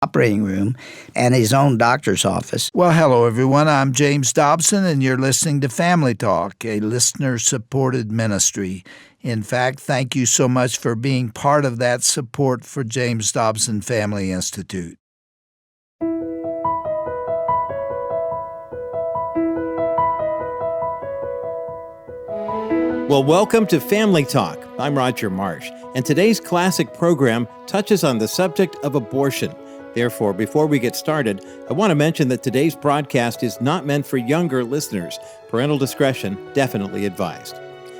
operating room and his own doctor's office. Well, hello, everyone. I'm James Dobson, and you're listening to Family Talk, a listener-supported ministry. In fact, thank you so much for being part of that support for James Dobson Family Institute. Well, welcome to Family Talk. I'm Roger Marsh, and today's classic program touches on the subject of abortion. Therefore, before we get started, I want to mention that today's broadcast is not meant for younger listeners. Parental discretion definitely advised.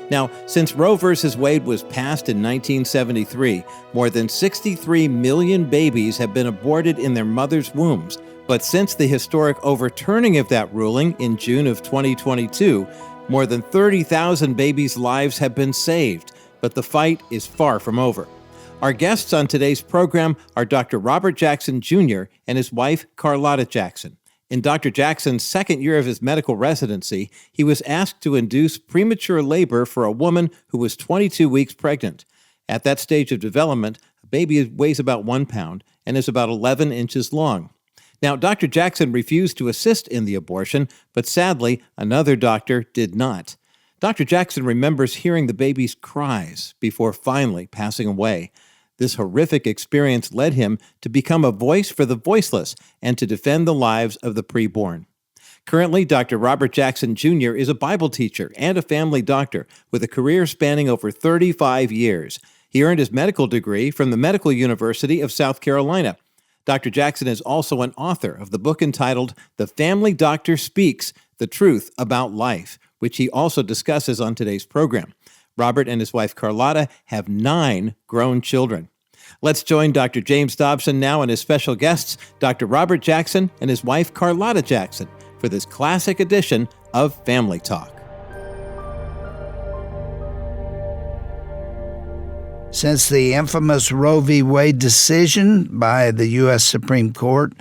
Now, since Roe v. Wade was passed in 1973, more than 63 million babies have been aborted in their mother's wombs. But since the historic overturning of that ruling in June of 2022, more than 30,000 babies' lives have been saved. But the fight is far from over. Our guests on today's program are Dr. Robert Jackson Jr. and his wife, Carlotta Jackson. In Dr. Jackson's second year of his medical residency, he was asked to induce premature labor for a woman who was 22 weeks pregnant. At that stage of development, a baby weighs about 1 pound and is about 11 inches long. Now, Dr. Jackson refused to assist in the abortion, but sadly, another doctor did not. Dr. Jackson remembers hearing the baby's cries before finally passing away. This horrific experience led him to become a voice for the voiceless and to defend the lives of the preborn. Currently, Dr. Robert Jackson Jr. is a Bible teacher and a family doctor with a career spanning over 35 years. He earned his medical degree from the Medical University of South Carolina. Dr. Jackson is also an author of the book entitled The Family Doctor Speaks, The Truth About Life, which he also discusses on today's program. Robert and his wife Carlotta have 9 grown children. Let's join Dr. James Dobson now and his special guests, Dr. Robert Jackson and his wife Carlotta Jackson, for this classic edition of Family Talk. Since the infamous Roe v. Wade decision by the U.S. Supreme Court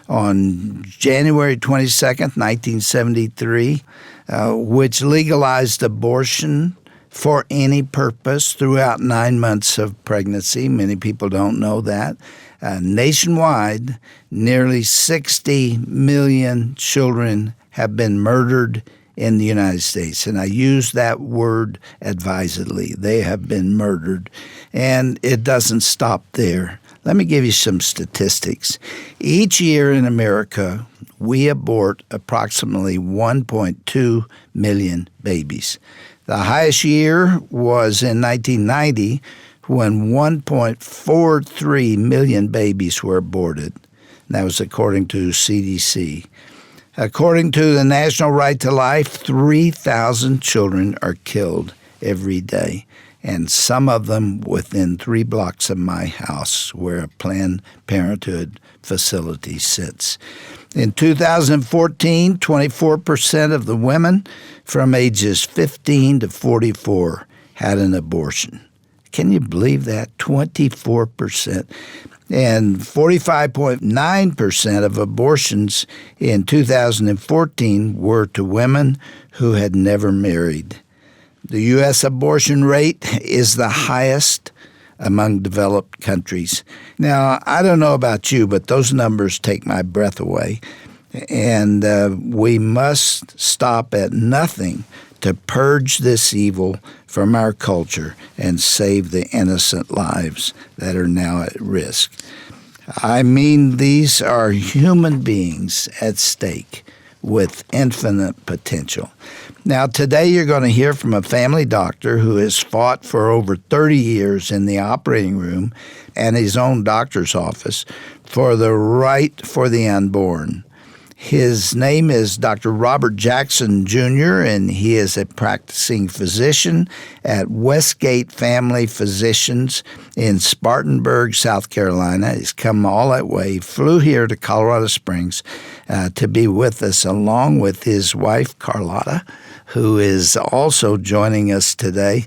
on January 22nd, 1973, which legalized abortion for any purpose throughout 9 months of pregnancy. Many people don't know that. Nationwide, nearly 60 million children have been murdered in the United States. And I use that word advisedly. They have been murdered. And it doesn't stop there. Let me give you some statistics. Each year in America, we abort approximately 1.2 million babies. The highest year was in 1990, when 1.43 million babies were aborted. That was according to CDC. According to the National Right to Life, 3,000 children are killed every day, and some of them within 3 blocks of my house where a Planned Parenthood facility sits. In 2014, 24% of the women from ages 15 to 44 had an abortion. Can you believe that? 24%. And 45.9% of abortions in 2014 were to women who had never married. The U.S. abortion rate is the highest among developed countries. Now, I don't know about you, but those numbers take my breath away. And we must stop at nothing to purge this evil from our culture and save the innocent lives that are now at risk. I mean, these are human beings at stake with infinite potential. Now, today you're going to hear from a family doctor who has fought for over 30 years in the operating room and his own doctor's office for the right for the unborn. His name is Dr. Robert Jackson Jr., and he is a practicing physician at Westgate Family Physicians in Spartanburg, South Carolina. He's come all that way, flew here to Colorado Springs to be with us, along with his wife, Carlotta, who is also joining us today.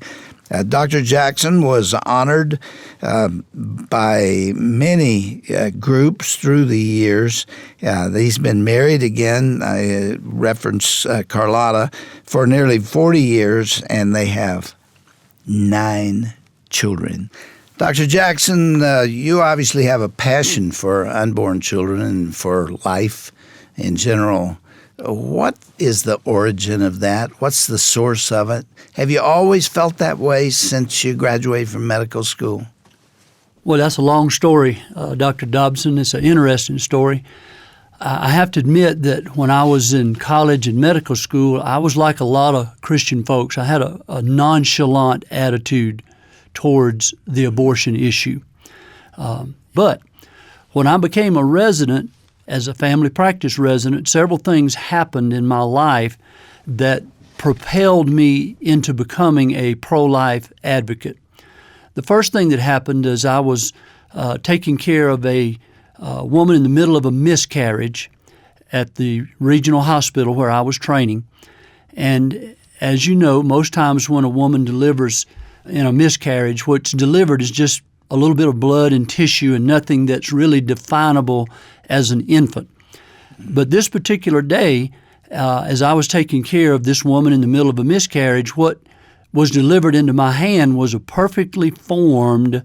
Dr. Jackson was honored by many groups through the years. He's been married again, I reference Carlotta, for nearly 40 years, and they have 9 children. Dr. Jackson, you obviously have a passion for unborn children and for life in general. What is the origin of that? What's the source of it? Have you always felt that way since you graduated from medical school? Well, that's a long story, Dr. Dobson. It's an interesting story. I have to admit that when I was in college and medical school, I was like a lot of Christian folks. I had a nonchalant attitude towards the abortion issue. But when I became a resident, as a family practice resident, several things happened in my life that propelled me into becoming a pro-life advocate. The first thing that happened is I was taking care of a woman in the middle of a miscarriage at the regional hospital where I was training. And as you know, most times when a woman delivers in a miscarriage, what's delivered is just a little bit of blood and tissue and nothing that's really definable as an infant. But this particular day, as I was taking care of this woman in the middle of a miscarriage, what was delivered into my hand was a perfectly formed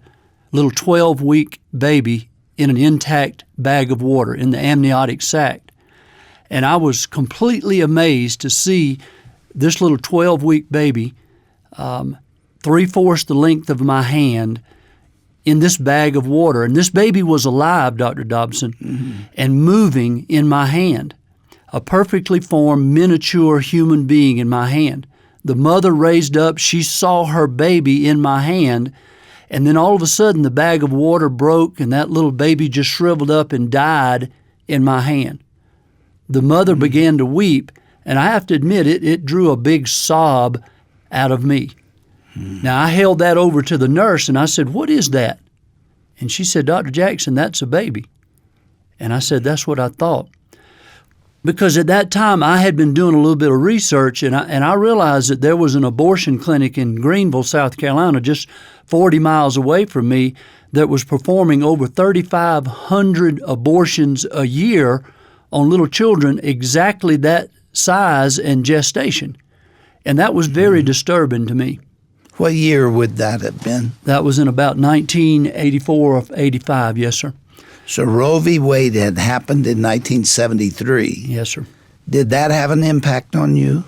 little 12-week baby in an intact bag of water in the amniotic sac. And I was completely amazed to see this little 12-week baby, 3/4 the length of my hand, in this bag of water. And this baby was alive, Dr. Dobson, and moving in my hand, a perfectly formed miniature human being in my hand. The mother raised up, she saw her baby in my hand, and then all of a sudden the bag of water broke and that little baby just shriveled up and died in my hand. The mother began to weep, and I have to admit it drew a big sob out of me. Now, I held that over to the nurse, and I said, "What is that?" And she said, "Dr. Jackson, that's a baby." And I said, "That's what I thought." Because at that time, I had been doing a little bit of research, and I realized that there was an abortion clinic in Greenville, South Carolina, just 40 miles away from me, that was performing over 3,500 abortions a year on little children exactly that size and gestation. And that was very disturbing to me. What year would that have been? That was in about 1984 or 85, yes, sir. So Roe v. Wade had happened in 1973. Yes, sir. Did that have an impact on you?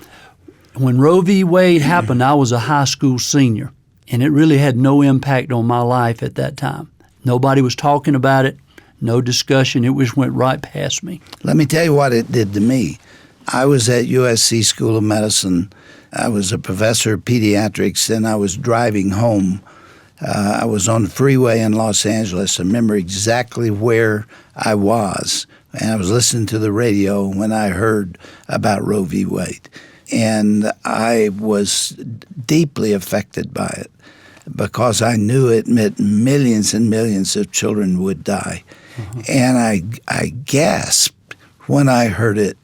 When Roe v. Wade happened, I was a high school senior, and it really had no impact on my life at that time. Nobody was talking about it, no discussion. It just went right past me. Let me tell you what it did to me. I was at USC School of Medicine. I was a professor of pediatrics, and I was driving home. I was on the freeway in Los Angeles. I remember exactly where I was, and I was listening to the radio when I heard about Roe v. Wade. And I was deeply affected by it because I knew it meant millions and millions of children would die. And I gasped when I heard it.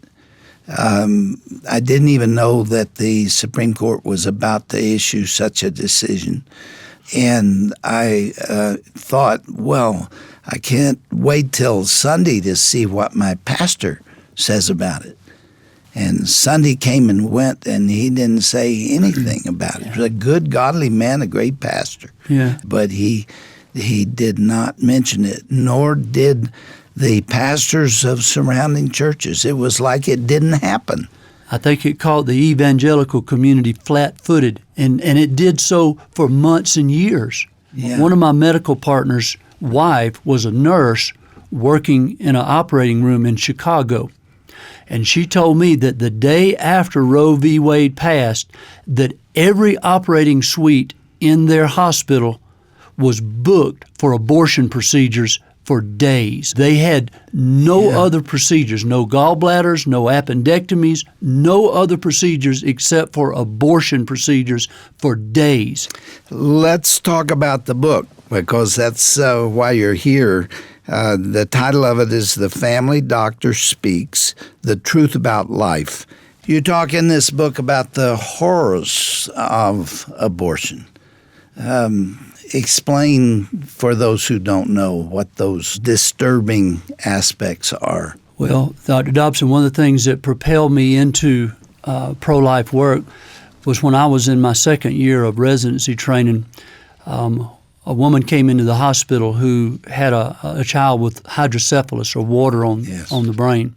I didn't even know that the Supreme Court was about to issue such a decision. And I thought, well, I can't wait till Sunday to see what my pastor says about it. And Sunday came and went, and he didn't say anything about it. He was a good, godly man, a great pastor. Yeah. But he did not mention it, nor did the pastors of surrounding churches. It was like it didn't happen. I think it caught the evangelical community flat-footed, and it did so for months and years. Yeah. One of my medical partners' wife was a nurse working in an operating room in Chicago, and she told me that the day after Roe v. Wade passed, that every operating suite in their hospital was booked for abortion procedures for days. They had no other procedures, no gallbladders, no appendectomies, no other procedures except for abortion procedures for days. Let's talk about the book, because that's why you're here. The title of it is The Family Doctor Speaks, The Truth About Life. You talk in this book about the horrors of abortion. Explain for those who don't know what those disturbing aspects are. Well, Dr. Dobson, one of the things that propelled me into pro-life work was when I was in my second year of residency training. a woman came into the hospital who had a child with hydrocephalus, or water on the brain.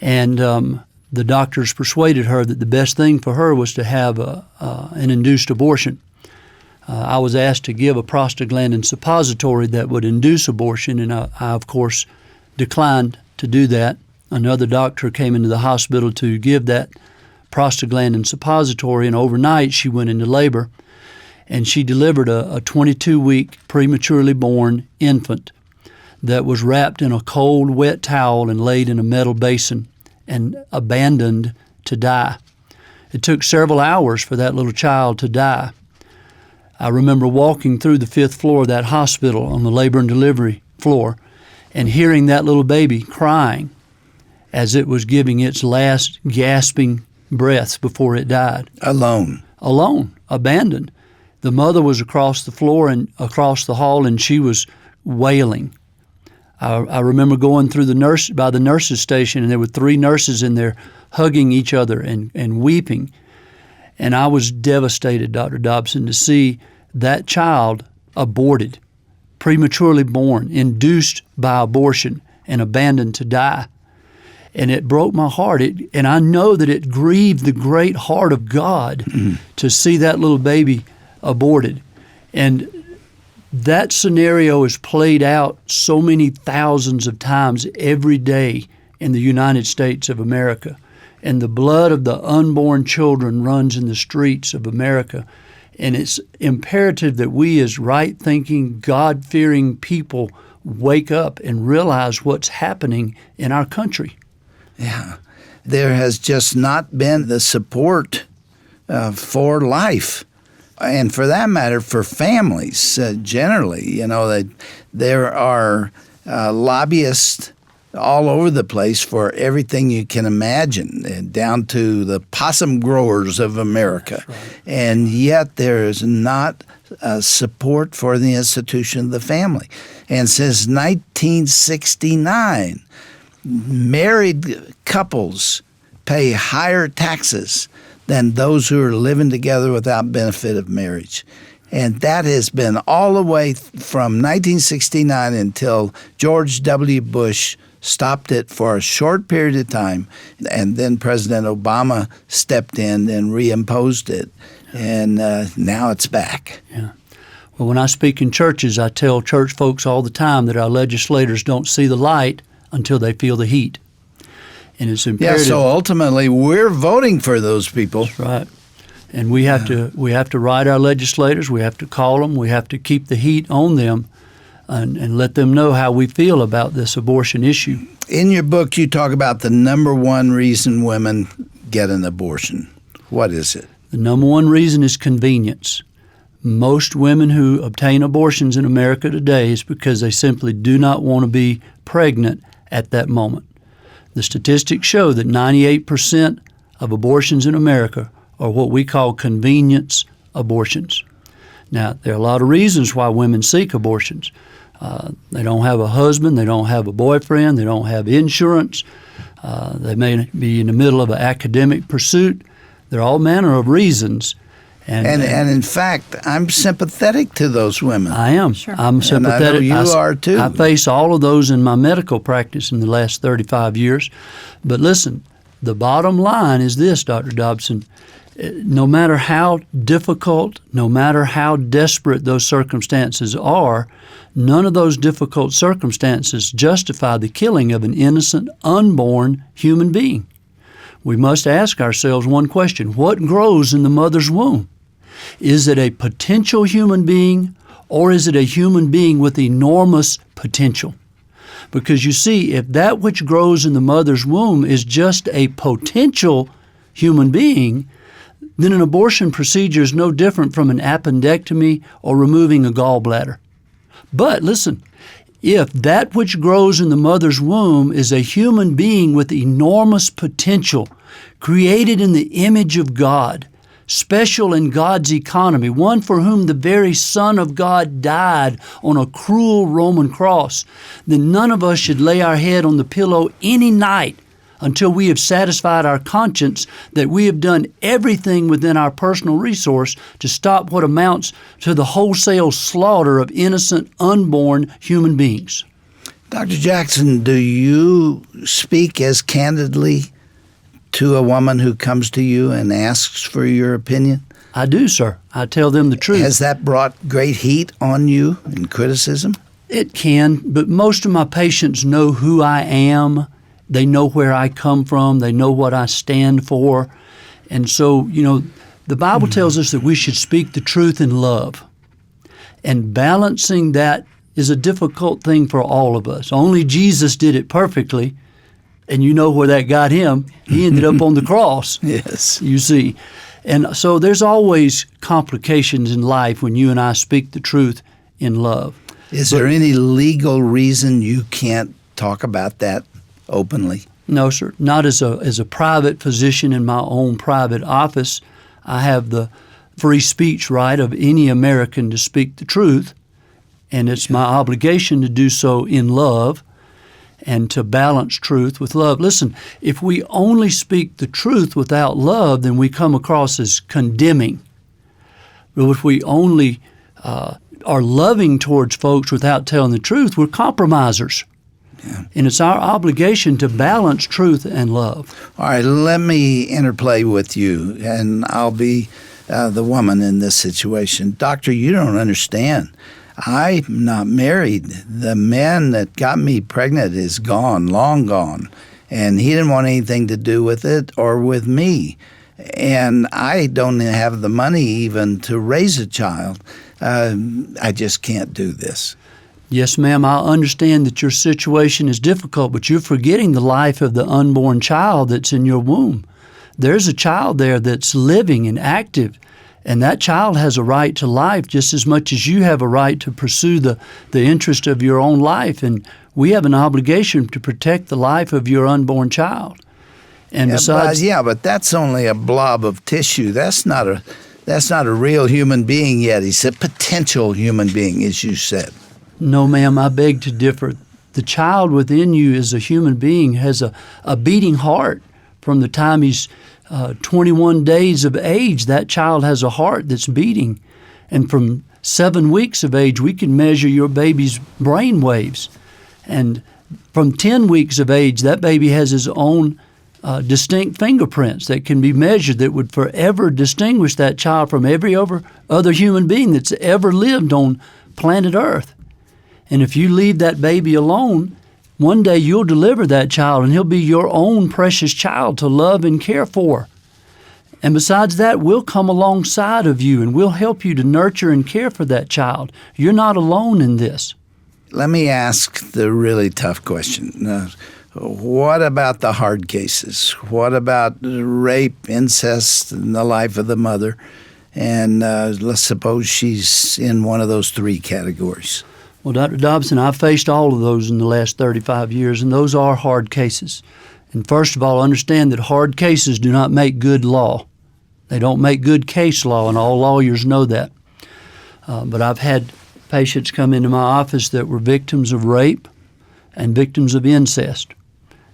And the doctors persuaded her that the best thing for her was to have an induced abortion. I was asked to give a prostaglandin suppository that would induce abortion, and I of course, declined to do that. Another doctor came into the hospital to give that prostaglandin suppository, and overnight she went into labor, and she delivered a 22-week prematurely born infant that was wrapped in a cold, wet towel and laid in a metal basin and abandoned to die. It took several hours for that little child to die. I remember walking through the 5th floor of that hospital on the labor and delivery floor and hearing that little baby crying as it was giving its last gasping breaths before it died. Alone, abandoned. The mother was across the floor and across the hall, and she was wailing. I remember going through by the nurses' station, and there were 3 nurses in there hugging each other and weeping. And I was devastated, Dr. Dobson, to see that child aborted, prematurely born, induced by abortion, and abandoned to die. And it broke my heart. And I know that it grieved the great heart of God to see that little baby aborted. And that scenario is played out so many thousands of times every day in the United States of America. And the blood of the unborn children runs in the streets of America. And it's imperative that we, as right-thinking, God-fearing people, wake up and realize what's happening in our country. Yeah. There has just not been the support for life. And for that matter, for families generally. There are lobbyists all over the place for everything you can imagine, down to the possum growers of America. Right. And yet there is not support for the institution of the family. And since 1969, married couples pay higher taxes than those who are living together without benefit of marriage. And that has been all the way from 1969 until George W. Bush stopped it for a short period of time, and then President Obama stepped in and reimposed it, and now it's back. Yeah. Well, when I speak in churches, I tell church folks all the time that our legislators don't see the light until they feel the heat. And it's imperative. Yeah, so ultimately we're voting for those people. That's right. And we have to write our legislators, we have to call them, we have to keep the heat on them and let them know how we feel about this abortion issue. In your book, you talk about the number one reason women get an abortion. What is it? The number one reason is convenience. Most women who obtain abortions in America today is because they simply do not want to be pregnant at that moment. The statistics show that 98% of abortions in America are what we call convenience abortions. Now, there are a lot of reasons why women seek abortions. They don't have a husband, they don't have a boyfriend, they don't have insurance, they may be in the middle of an academic pursuit. There are all manner of reasons. And in fact, I'm sympathetic to those women. I am. Sure. I'm sympathetic. And I know you are too. I face all of those in my medical practice in the last 35 years. But listen, the bottom line is this, Dr. Dobson. No matter how difficult, no matter how desperate those circumstances are, none of those difficult circumstances justify the killing of an innocent, unborn human being. We must ask ourselves one question: what grows in the mother's womb? Is it a potential human being, or is it a human being with enormous potential? Because you see, if that which grows in the mother's womb is just a potential human being, then an abortion procedure is no different from an appendectomy or removing a gallbladder. But listen, if that which grows in the mother's womb is a human being with enormous potential, created in the image of God, special in God's economy, one for whom the very Son of God died on a cruel Roman cross, then none of us should lay our head on the pillow any night until we have satisfied our conscience that we have done everything within our personal resource to stop what amounts to the wholesale slaughter of innocent, unborn human beings. Dr. Jackson, do you speak as candidly to a woman who comes to you and asks for your opinion? I do, sir. I tell them the truth. Has that brought great heat on you and criticism? It can, but most of my patients know who I am. They know where I come from. They know what I stand for. And so, the Bible tells us that we should speak the truth in love. And balancing that is a difficult thing for all of us. Only Jesus did it perfectly, and you know where that got him. He ended up on the cross. Yes. You see. And so there's always complications in life when you and I speak the truth in love. Is there any legal reason you can't talk about that openly? No, sir. Not as a private physician in my own private office. I have the free speech right of any American to speak the truth, and it's my obligation to do so in love and to balance truth with love. Listen, if we only speak the truth without love, then we come across as condemning. But if we only are loving towards folks without telling the truth, we're compromisers. Yeah. And it's our obligation to balance truth and love. All right, let me interplay with you, and I'll be the woman in this situation. Doctor, you don't understand. I'm not married. The man that got me pregnant is gone, long gone, and he didn't want anything to do with it or with me. And I don't have the money even to raise a child. I just can't do this. Yes, ma'am, I understand that your situation is difficult, but you're forgetting the life of the unborn child that's in your womb. There's a child there that's living and active, and that child has a right to life just as much as you have a right to pursue the interest of your own life. And we have an obligation to protect the life of your unborn child. And besides, but that's only a blob of tissue. That's not a real human being yet. He's a potential human being, as you said. No, ma'am, I beg to differ. The child within you as a human being has a beating heart. From the time he's 21 days of age, that child has a heart that's beating. And from 7 weeks of age, we can measure your baby's brain waves. And from 10 weeks of age, that baby has his own distinct fingerprints that can be measured that would forever distinguish that child from every other human being that's ever lived on planet Earth. And if you leave that baby alone, one day you'll deliver that child, and he'll be your own precious child to love and care for. And besides that, we'll come alongside of you, and we'll help you to nurture and care for that child. You're not alone in this. Let me ask the really tough question. What about the hard cases? What about rape, incest in the life of the mother? And let's suppose she's in one of those three categories. Well, Dr. Dobson, I've faced all of those in the last 35 years, and those are hard cases. And first of all, understand that hard cases do not make good law. They don't make good case law, and all lawyers know that. But I've had patients come into my office that were victims of rape and victims of incest.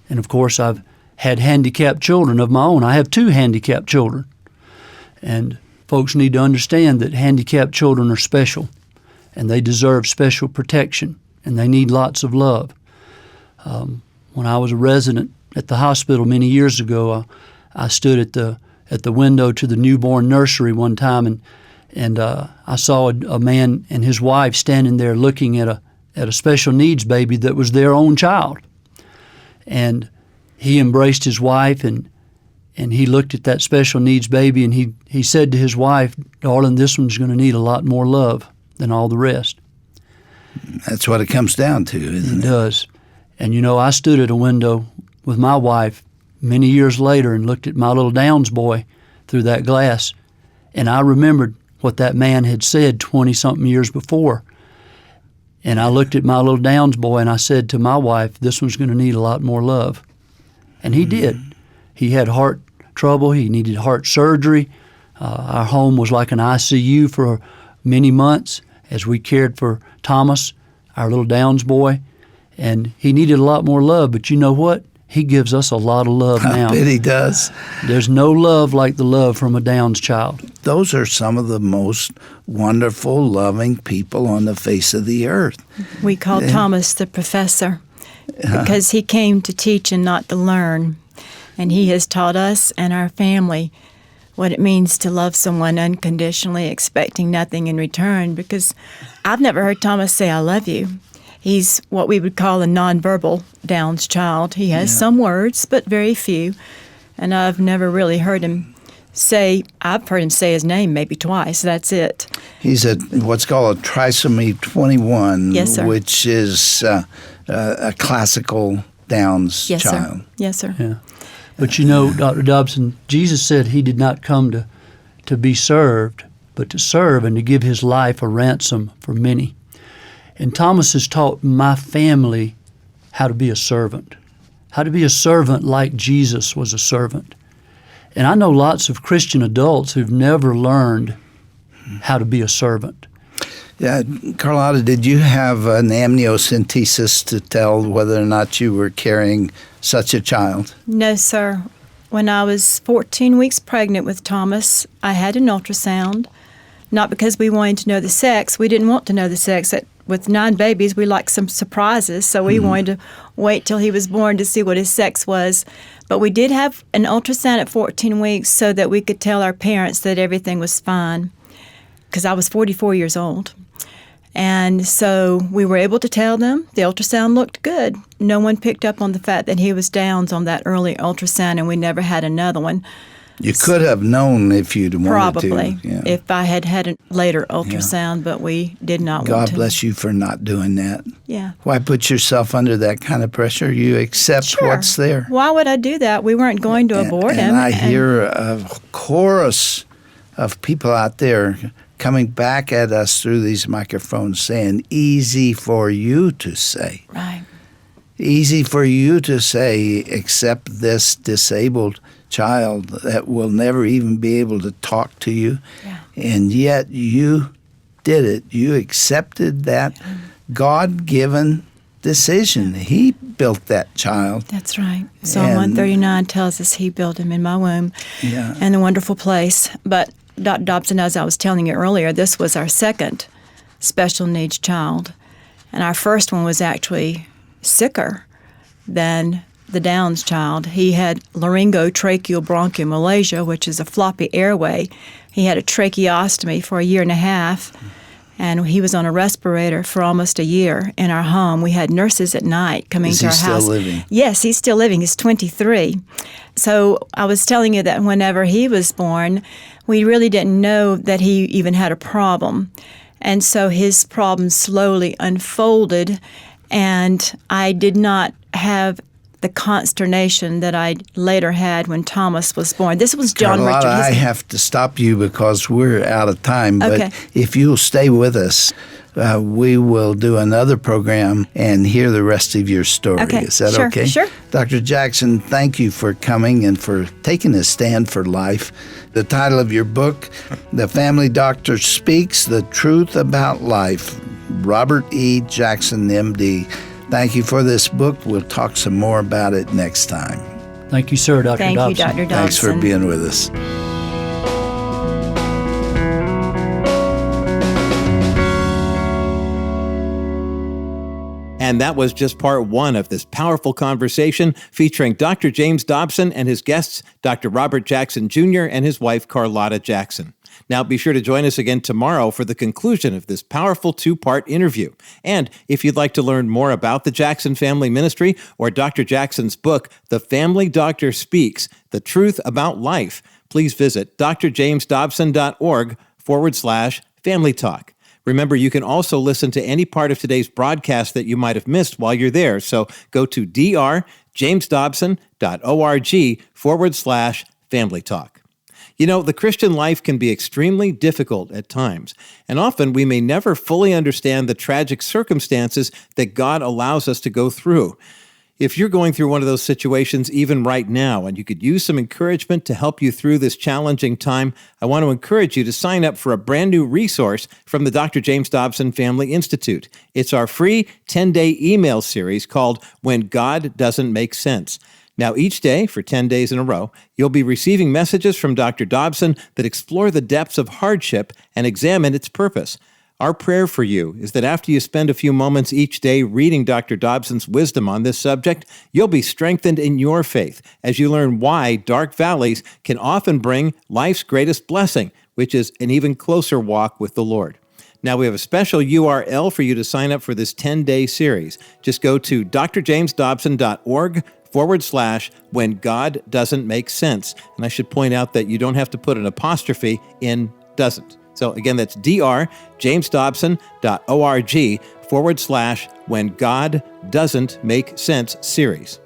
And, of course, I've had handicapped children of my own. I have 2 handicapped children. And folks need to understand that handicapped children are special, and they deserve special protection, and they need lots of love. When I was a resident at the hospital many years ago, I stood at the window to the newborn nursery one time, and I saw a man and his wife standing there looking at a special needs baby that was their own child. And he embraced his wife, and he looked at that special needs baby, and he said to his wife, "Darling, this one's going to need a lot more love than all the rest." That's what it comes down to, isn't it? It does. And I stood at a window with my wife many years later and looked at my little Downs boy through that glass, and I remembered what that man had said 20-something years before. And I looked at my little Downs boy and I said to my wife, "This one's going to need a lot more love." And he did. He had heart trouble. He needed heart surgery. Our home was like an ICU for many months as we cared for Thomas, our little Downs boy. And he needed a lot more love. But you know what? he gives us a lot of love now. I bet he does. There's no love like the love from a Down's child. Those are some of the most wonderful, loving people on the face of the earth. We call Thomas the professor because he came to teach and not to learn. And he has taught us and our family what it means to love someone unconditionally, expecting nothing in return, because I've never heard Thomas say, I love you. He's what we would call a nonverbal Down's child. He has some words, but very few. And I've never really heard him say, I've heard him say his name maybe twice. That's it. He's what's called a trisomy 21, Yes, sir. which is a classical Down's Yes, child. sir. Yes, sir. Yeah. But you know, Dr. Dobson, Jesus said he did not come to be served, but to serve and to give his life a ransom for many. And Thomas has taught my family how to be a servant like Jesus was a servant. And I know lots of Christian adults who've never learned how to be a servant. Yeah, Carlotta, did you have an amniocentesis to tell whether or not you were carrying such a child? No, sir. When I was 14 weeks pregnant with Thomas, I had an ultrasound, not because we wanted to know the sex. We didn't want to know the sex. With 9 babies, we like some surprises, so we wanted to wait till he was born to see what his sex was. But we did have an ultrasound at 14 weeks so that we could tell our parents that everything was fine, because I was 44 years old. And so we were able to tell them the ultrasound looked good. No one picked up on the fact that he was Downs on that early ultrasound, and we never had another one. You could have known if you'd wanted Probably, to. Yeah. if I had had a later ultrasound, but we did not want to. God bless you for not doing that. Yeah. Why put yourself under that kind of pressure? You accept Sure. what's there. Why would I do that? We weren't going to abort him. And I hear a chorus of people out there coming back at us through these microphones saying, easy for you to say. Right. Easy for you to say, accept this disabled child that will never even be able to talk to you. Yeah. And yet you did it. You accepted that God-given decision. He built that child. That's right. Psalm And- 139 tells us he built him in my womb. Yeah. And a wonderful place. But Dr. Dobson, as I was telling you earlier, this was our second special needs child. And our first one was actually sicker than the Downs child. He had laryngotracheal bronchomalacia, which is a floppy airway. He had a tracheostomy for 1.5 years, and he was on a respirator for almost a year in our home. We had nurses at night coming Is to he our still house. living? Yes, he's still living. He's 23. So I was telling you that whenever he was born, we really didn't know that he even had a problem. And so his problem slowly unfolded, and I did not have the consternation that I later had when Thomas was born. This was John Carlotta, Richard. I have to stop you because we're out of time. But Okay. if you'll stay with us, we will do another program and hear the rest of your story. Okay, Is that sure, okay? sure. Dr. Jackson, thank you for coming and for taking a stand for life. The title of your book, The Family Doctor Speaks, The Truth About Life, Robert E. Jackson, M.D. Thank you for this book. We'll talk some more about it next time. Thank you, sir, Dr. Thank Dobson. you, Dr. Dobson. Thanks for being with us. And that was just part one of this powerful conversation featuring Dr. James Dobson and his guests, Dr. Robert Jackson Jr. and his wife, Carlotta Jackson. Now, be sure to join us again tomorrow for the conclusion of this powerful 2-part interview. And if you'd like to learn more about the Jackson Family Ministry or Dr. Jackson's book, The Family Doctor Speaks, The Truth About Life, please visit drjamesdobson.org/Family Talk. Remember, you can also listen to any part of today's broadcast that you might have missed while you're there. So go to drjamesdobson.org/Family Talk. You know, the Christian life can be extremely difficult at times, and often we may never fully understand the tragic circumstances that God allows us to go through. If you're going through one of those situations even right now, and you could use some encouragement to help you through this challenging time, I want to encourage you to sign up for a brand new resource from the Dr. James Dobson Family Institute. It's our free 10-day email series called When God Doesn't Make Sense. Now, each day, for 10 days in a row, you'll be receiving messages from Dr. Dobson that explore the depths of hardship and examine its purpose. Our prayer for you is that after you spend a few moments each day reading Dr. Dobson's wisdom on this subject, you'll be strengthened in your faith as you learn why dark valleys can often bring life's greatest blessing, which is an even closer walk with the Lord. Now, we have a special URL for you to sign up for this 10-day series. Just go to drjamesdobson.org/when God doesn't make sense. And I should point out that you don't have to put an apostrophe in doesn't. So again, that's drjamesdobson.org/when God doesn't make sense series.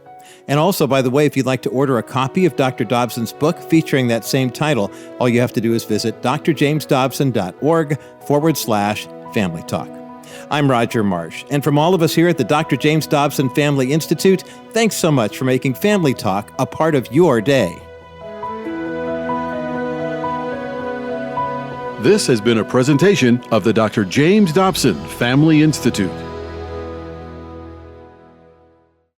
And also, by the way, if you'd like to order a copy of Dr. Dobson's book featuring that same title, all you have to do is visit drjamesdobson.org/family talk. I'm Roger Marsh, and from all of us here at the Dr. James Dobson Family Institute, thanks so much for making Family Talk a part of your day. This has been a presentation of the Dr. James Dobson Family Institute.